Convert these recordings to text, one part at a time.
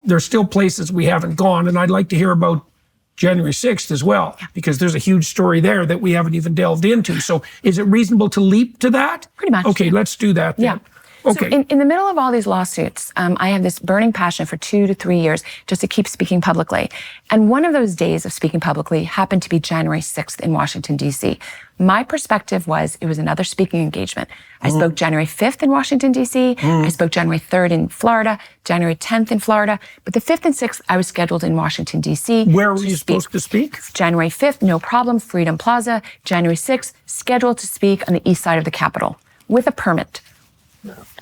there's still places we haven't gone, and I'd like to hear about January 6th as well, because there's a huge story there that we haven't even delved into. So is it reasonable to leap to that? Pretty much. Okay, let's do that then. Yeah. Okay. So in the middle of all these lawsuits, I have this burning passion for 2 to 3 years just to keep speaking publicly. And one of those days of speaking publicly happened to be January 6th in Washington, D.C. My perspective was it was another speaking engagement. I spoke January 5th in Washington, D.C. I spoke January 3rd in Florida, January 10th in Florida. But the 5th and 6th, I was scheduled in Washington, D.C. Where were you supposed to speak? January 5th, no problem, Freedom Plaza. January 6th, scheduled to speak on the east side of the Capitol with a permit.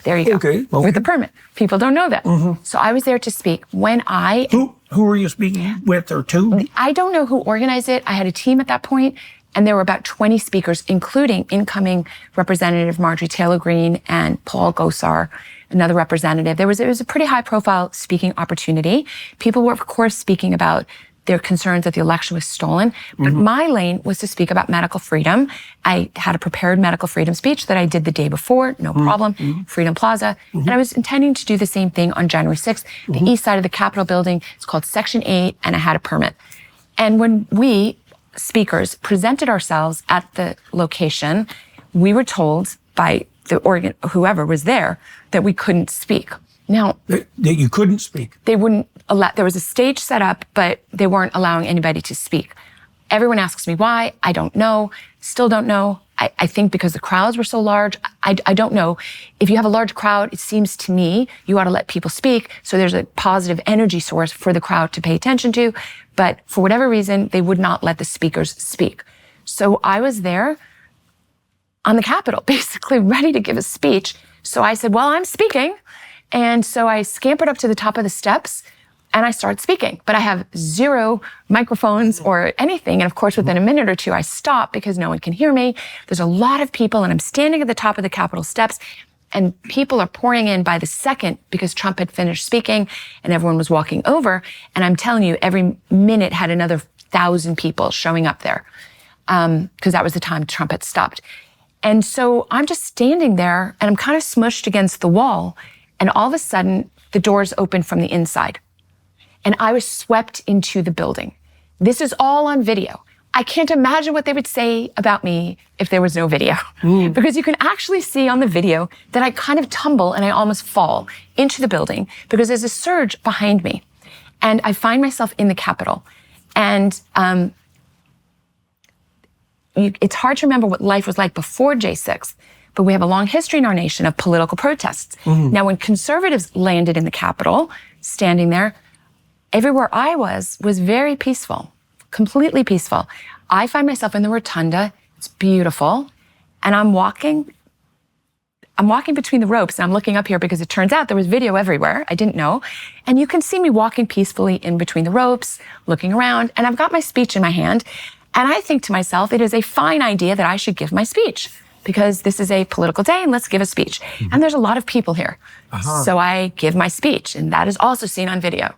There you go. Okay. With a permit. People don't know that. So I was there to speak. When I... Who were you speaking with or to? I don't know who organized it. I had a team at that point, and there were about 20 speakers, including incoming Representative Marjorie Taylor Greene and Paul Gosar, another representative. It was a pretty high-profile speaking opportunity. People were, of course, speaking about their concerns that the election was stolen. But my lane was to speak about medical freedom. I had a prepared medical freedom speech that I did the day before, no problem, Freedom Plaza. And I was intending to do the same thing on January 6th, the east side of the Capitol building. It's called Section 8, and I had a permit. And when we speakers presented ourselves at the location, we were told by the whoever was there that we couldn't speak. Now, that you couldn't speak. They wouldn't allow, there was a stage set up, but they weren't allowing anybody to speak. Everyone asks me why. I don't know. Still don't know. I think because the crowds were so large. I don't know. If you have a large crowd, it seems to me you ought to let people speak so there's a positive energy source for the crowd to pay attention to. But for whatever reason, they would not let the speakers speak. So I was there on the Capitol, basically ready to give a speech. So I said, well, I'm speaking. And so I scampered up to the top of the steps and I started speaking, but I have 0 microphones or anything. And of course, within a minute or two, I stop because no one can hear me. There's a lot of people and I'm standing at the top of the Capitol steps and people are pouring in by the second because Trump had finished speaking and everyone was walking over. And I'm telling you, every minute had another 1,000 people showing up there because that was the time Trump had stopped. And so I'm just standing there and I'm kind of smushed against the wall. And all of a sudden, the doors opened from the inside. And I was swept into the building. This is all on video. I can't imagine what they would say about me if there was no video. Because you can actually see on the video that I kind of tumble and I almost fall into the building because there's a surge behind me. And I find myself in the Capitol. And it's hard to remember what life was like before J6. But we have a long history in our nation of political protests. Now, when conservatives landed in the Capitol, standing there, everywhere I was very peaceful, completely peaceful. I find myself in the rotunda. It's beautiful. And I'm walking between the ropes and I'm looking up here because it turns out there was video everywhere. I didn't know. And you can see me walking peacefully in between the ropes, looking around, and I've got my speech in my hand. And I think to myself, it is a fine idea that I should give my speech, because this is a political day and let's give a speech. And there's a lot of people here. So I give my speech and that is also seen on video.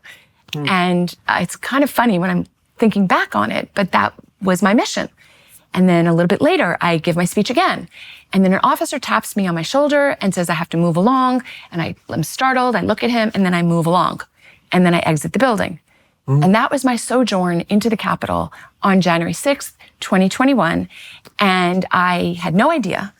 And it's kind of funny when I'm thinking back on it, but that was my mission. And then a little bit later, I give my speech again. And then an officer taps me on my shoulder and says I have to move along. And I'm startled, I look at him and then I move along. And then I exit the building. And that was my sojourn into the Capitol on January 6th, 2021. And I had no idea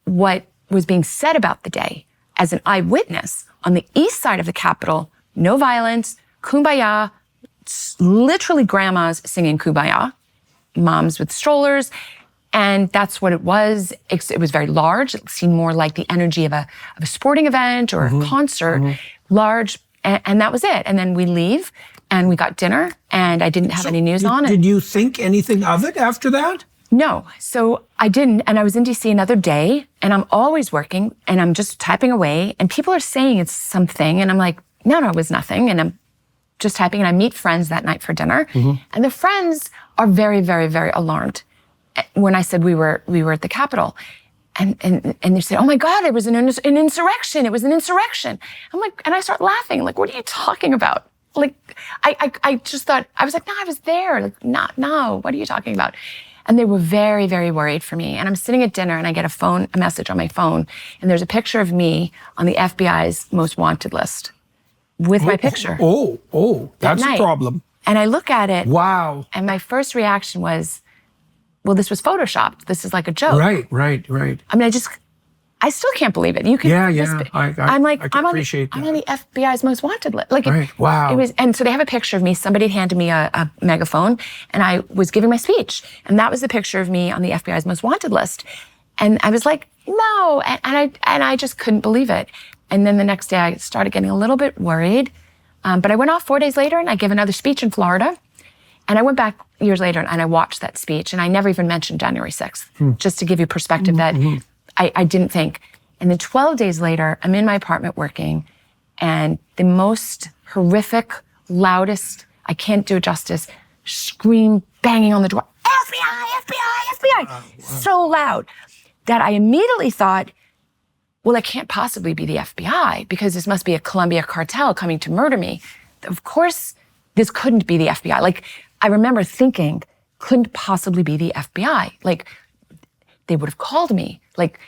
what was being said about the day. As an eyewitness, on the east side of the Capitol, no violence, kumbaya, literally grandmas singing kumbaya, moms with strollers. And that's what it was. It was very large. It seemed more like the energy of a sporting event or a concert, large. And that was it. And then we leave. And we got dinner, and I didn't have any news on it. Did you think anything of it after that? No. So I didn't, and I was in D.C. another day, and I'm always working, and I'm just typing away, and people are saying it's something, and I'm like, no, it was nothing, and I'm just typing, and I meet friends that night for dinner, and the friends are very, very, very alarmed when I said we were at the Capitol. And they said, oh my God, it was an insurrection. It was an insurrection. I'm like, and I start laughing, like, what are you talking about? Like, I just thought, I was like, no, I was there. Like, no, what are you talking about? And they were very, very worried for me. And I'm sitting at dinner and I get a message on my phone. And there's a picture of me on the FBI's most wanted list. with my picture. That's a night. problem. And I look at it. Wow. And my first reaction was, well, this was photoshopped. This is like a joke. Right. I mean, I still can't believe it. You can. Yeah. I'm like, I can appreciate that. I'm on the FBI's most wanted list. Like, Right. Wow. It was, and so they have a picture of me. Somebody had handed me a megaphone, and I was giving my speech, and that was the picture of me on the FBI's most wanted list. And I was like, no, and I just couldn't believe it. And then the next day, I started getting a little bit worried. But I went off 4 days later, and I gave another speech in Florida. And I went back years later, and I watched that speech, and I never even mentioned January 6th, just to give you perspective that I didn't think. And then 12 days later, I'm in my apartment working, and the most horrific, loudest, I can't do it justice, scream banging on the door, FBI, FBI, FBI, wow. So loud that I immediately thought, well, it can't possibly be the FBI because this must be a Colombia cartel coming to murder me. Of course, this couldn't be the FBI. Like, I remember thinking, couldn't possibly be the FBI. Like, they would have called me. Like,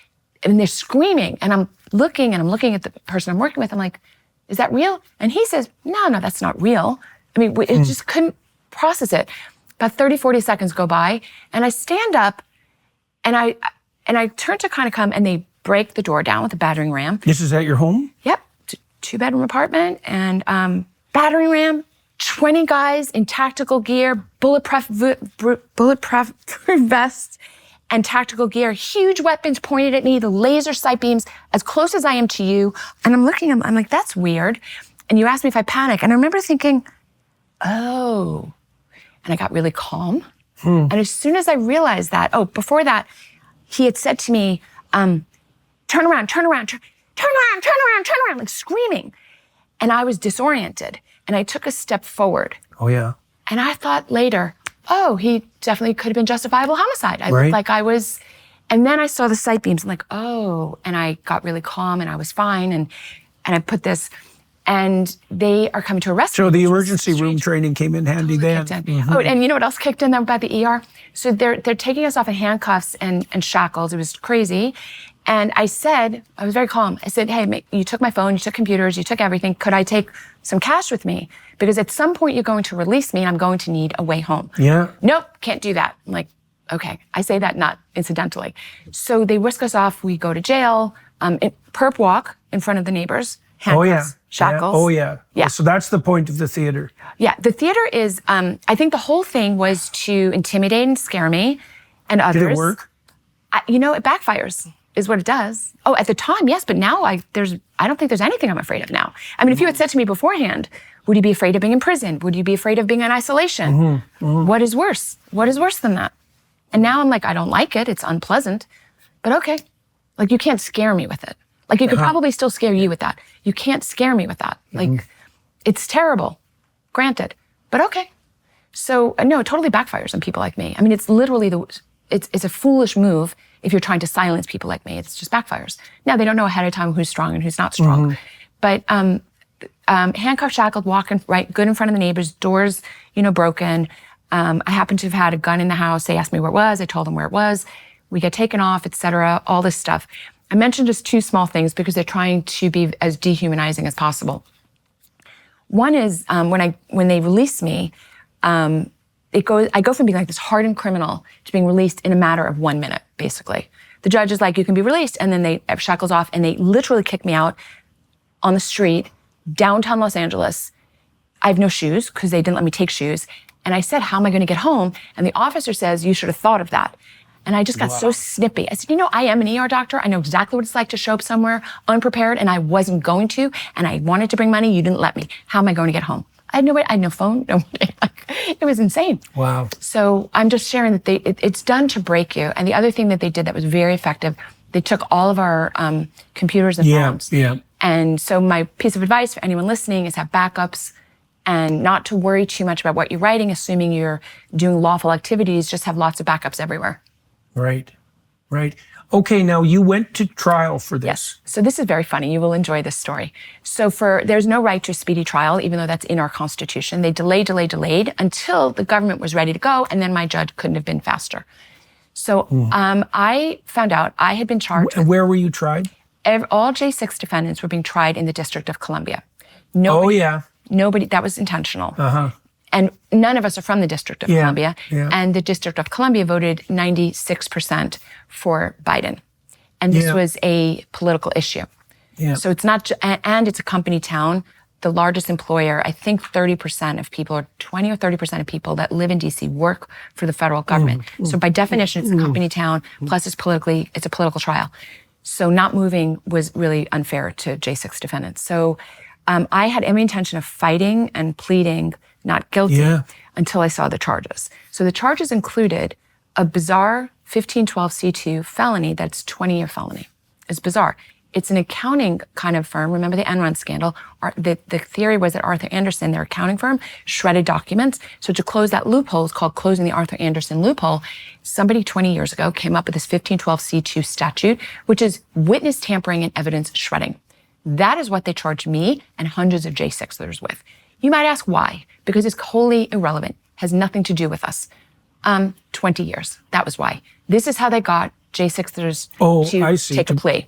and they're screaming, and I'm looking at the person I'm working with. I'm like, is that real? And he says, no, that's not real. I mean, it just couldn't process it. About 30, 40 seconds go by, and I stand up, and I turn to kind of come, and they break the door down with a battering ram. This is at your home? Yep, 2-bedroom apartment, and battering ram, 20 guys in tactical gear, bulletproof vests, and tactical gear, huge weapons pointed at me, the laser sight beams, as close as I am to you. And I'm looking, I'm like, that's weird. And you asked me if I panic. And I remember thinking, oh. And I got really calm. And as soon as I realized that, before that, he had said to me, turn around, like screaming. And I was disoriented. And I took a step forward. Oh, yeah. And I thought later, he definitely could have been justifiable homicide. I looked like I was, and then I saw the sight beams. I'm like, and I got really calm, and I was fine. And I put this, and they are coming to arrest me. So the emergency room training came in handy then. Oh, and you know what else kicked in about the ER? So they're taking us off in handcuffs and shackles. It was crazy. And I said, I was very calm. I said, hey, you took my phone, you took computers, you took everything. Could I take some cash with me? Because at some point you're going to release me and I'm going to need a way home. Yeah. Nope, can't do that. I'm like, okay. I say that not incidentally. So they whisk us off. We go to jail, perp walk in front of the neighbors, handcuffs, shackles. Yeah. So that's the point of the theater. Yeah, the theater is, I think the whole thing was to intimidate and scare me and others. Did it work? It backfires. Is what it does. Oh, at the time, yes, but now I don't think there's anything I'm afraid of now. I mean, if you had said to me beforehand, would you be afraid of being in prison? Would you be afraid of being in isolation? What is worse? What is worse than that? And now I'm like, I don't like it. It's unpleasant, but okay. Like, you can't scare me with it. Like, you could probably still scare you with that. You can't scare me with that. Like, it's terrible, granted, but okay. So no, it totally backfires on people like me. I mean, it's literally it's a foolish move. If you're trying to silence people like me, it's just backfires. Now, they don't know ahead of time who's strong and who's not strong. But handcuffed, shackled, walking right good in front of the neighbors, doors, broken. I happen to have had a gun in the house. They asked me where it was. I told them where it was. We get taken off, et cetera, all this stuff. I mentioned just 2 small things because they're trying to be as dehumanizing as possible. One is when they release me, I go from being like this hardened criminal to being released in a matter of 1 minute, basically. The judge is like, you can be released. And then they have shackles off and they literally kick me out on the street, downtown Los Angeles. I have no shoes because they didn't let me take shoes. And I said, how am I going to get home? And the officer says, you should have thought of that. And I just got so snippy. I said, I am an ER doctor. I know exactly what it's like to show up somewhere unprepared, and I wasn't going to, and I wanted to bring money. You didn't let me. How am I going to get home? I had no way. I had no phone. No way. It was insane. Wow. So I'm just sharing that it's done to break you. And the other thing that they did that was very effective, they took all of our computers and phones. Yeah. And so my piece of advice for anyone listening is have backups and not to worry too much about what you're writing, assuming you're doing lawful activities, just have lots of backups everywhere. Right. Okay, now you went to trial for this. Yes. So this is very funny. You will enjoy this story. So there's no right to a speedy trial, even though that's in our Constitution. They delayed until the government was ready to go, and then my judge couldn't have been faster. So I found out I had been charged. And where were you tried? All J6 defendants were being tried in the District of Columbia. Nobody, Oh, yeah. Nobody, that was intentional. Uh-huh. And none of us are from the District of Columbia. Yeah. And the District of Columbia voted 96% for Biden. And this was a political issue. Yeah. So it's not, and it's a company town. The largest employer, I think 30% of people, or 20 or 30% of people that live in DC work for the federal government. So by definition, it's a company town, plus it's a political trial. So not moving was really unfair to J6 defendants. So I had every intention of fighting and pleading not guilty until I saw the charges. So the charges included a bizarre 1512C2 felony that's 20-year felony. It's bizarre. It's an accounting kind of firm. Remember the Enron scandal? The theory was that Arthur Andersen, their accounting firm, shredded documents. So to close that loophole, it's called closing the Arthur Andersen loophole. Somebody 20 years ago came up with this 1512C2 statute, which is witness tampering and evidence shredding. That is what they charged me and hundreds of J6ers with. You might ask why? Because it's wholly irrelevant, has nothing to do with us. 20 years, that was why. This is how they got J6ers to take a plea.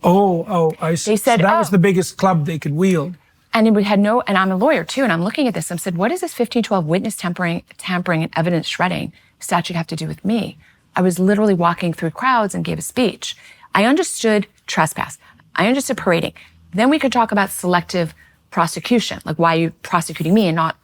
I see. They said, so that was the biggest club they could wield. And we had and I'm a lawyer too, and I'm looking at this and said, what does this 1512 witness tampering and evidence shredding statute have to do with me? I was literally walking through crowds and gave a speech. I understood trespass. I understood parading. Then we could talk about selective prosecution, like why are you prosecuting me and not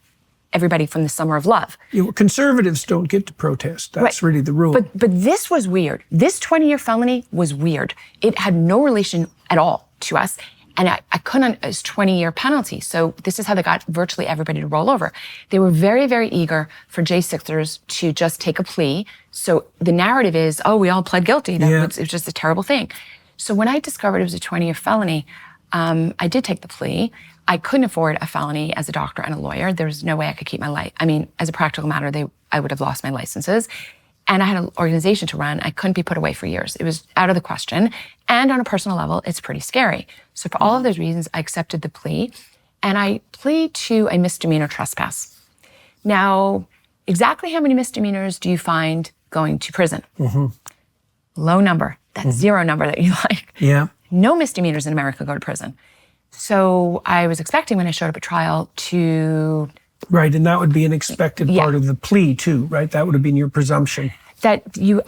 everybody from the Summer of Love? Conservatives don't get to protest. That's really the rule. But this was weird. This 20-year felony was weird. It had no relation at all to us. And I couldn't, it's 20-year penalty. So this is how they got virtually everybody to roll over. They were very, very eager for J6ers to just take a plea. So the narrative is, oh, we all pled guilty. It was just a terrible thing. So when I discovered it was a 20-year felony, I did take the plea. I couldn't afford a felony as a doctor and a lawyer. There was no way I could keep my life. I mean, as a practical matter, I would have lost my licenses. And I had an organization to run. I couldn't be put away for years. It was out of the question. And on a personal level, it's pretty scary. So for all of those reasons, I accepted the plea. And I plead to a misdemeanor trespass. Now, exactly how many misdemeanors do you find going to prison? Low number. That zero number that you like. Yeah. No misdemeanors in America go to prison. So I was expecting when I showed up at trial to... Right, and that would be an expected part of the plea too, right? That would have been your presumption. That you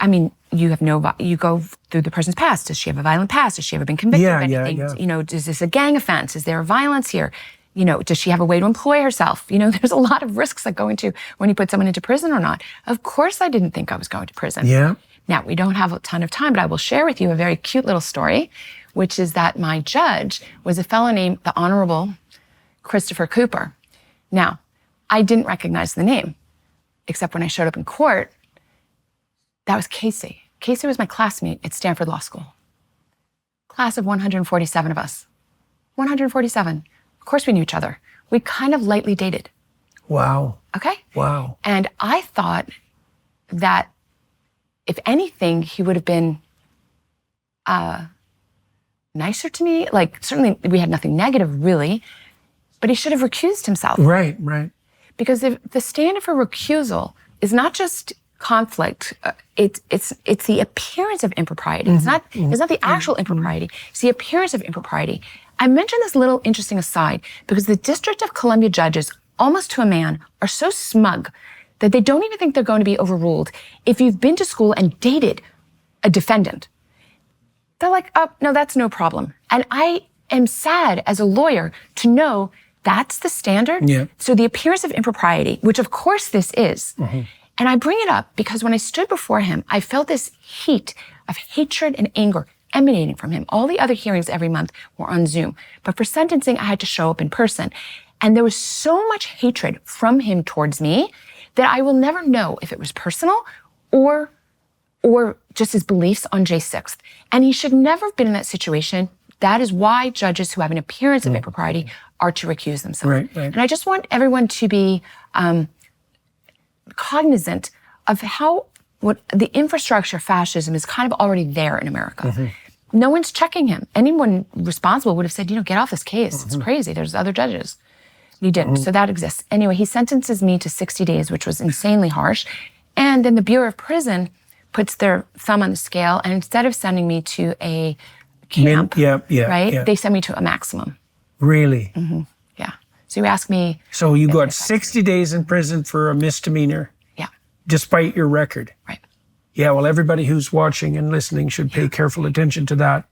go through the person's past. Does she have a violent past? Has she ever been convicted of anything? Yeah. You know, is this a gang offense? Is there violence here? You know, does she have a way to employ herself? You know, there's a lot of risks that go into when you put someone into prison or not. Of course I didn't think I was going to prison. Yeah. Now, we don't have a ton of time, but I will share with you a very cute little story, which is that my judge was a fellow named the Honorable Christopher Cooper. Now, I didn't recognize the name, except when I showed up in court. That was Casey. Casey was my classmate at Stanford Law School. Class of 147 of us. 147. Of course we knew each other. We kind of lightly dated. Wow. Okay? Wow. And I thought that, if anything, he would have been nicer to me. Like, certainly we had nothing negative, really, but he should have recused himself. Right. Because if the standard for recusal is not just conflict, it's the appearance of impropriety. It's not the actual impropriety. It's the appearance of impropriety. I mentioned this little interesting aside because the District of Columbia judges, almost to a man, are so smug that they don't even think they're going to be overruled if you've been to school and dated a defendant. They're like, oh, no, that's no problem. And I am sad as a lawyer to know that's the standard. Yeah. So the appearance of impropriety, which of course this is, and I bring it up because when I stood before him, I felt this heat of hatred and anger emanating from him. All the other hearings every month were on Zoom. But for sentencing, I had to show up in person. And there was so much hatred from him towards me that I will never know if it was personal or just his beliefs on J6th. And he should never have been in that situation. That is why judges who have an appearance of impropriety are to recuse themselves. Right. And I just want everyone to be cognizant of what the infrastructure of fascism is kind of already there in America. No one's checking him. Anyone responsible would have said, get off this case. It's crazy. There's other judges. He didn't. So that exists. Anyway, he sentences me to 60 days, which was insanely harsh. And then the Bureau of Prison puts their thumb on the scale, and instead of sending me to a camp, they send me to a maximum. Really? Yeah. So you ask me. So you got 60 days in prison for a misdemeanor. Yeah. Despite your record. Right. Yeah, well, everybody who's watching and listening should pay careful attention to that.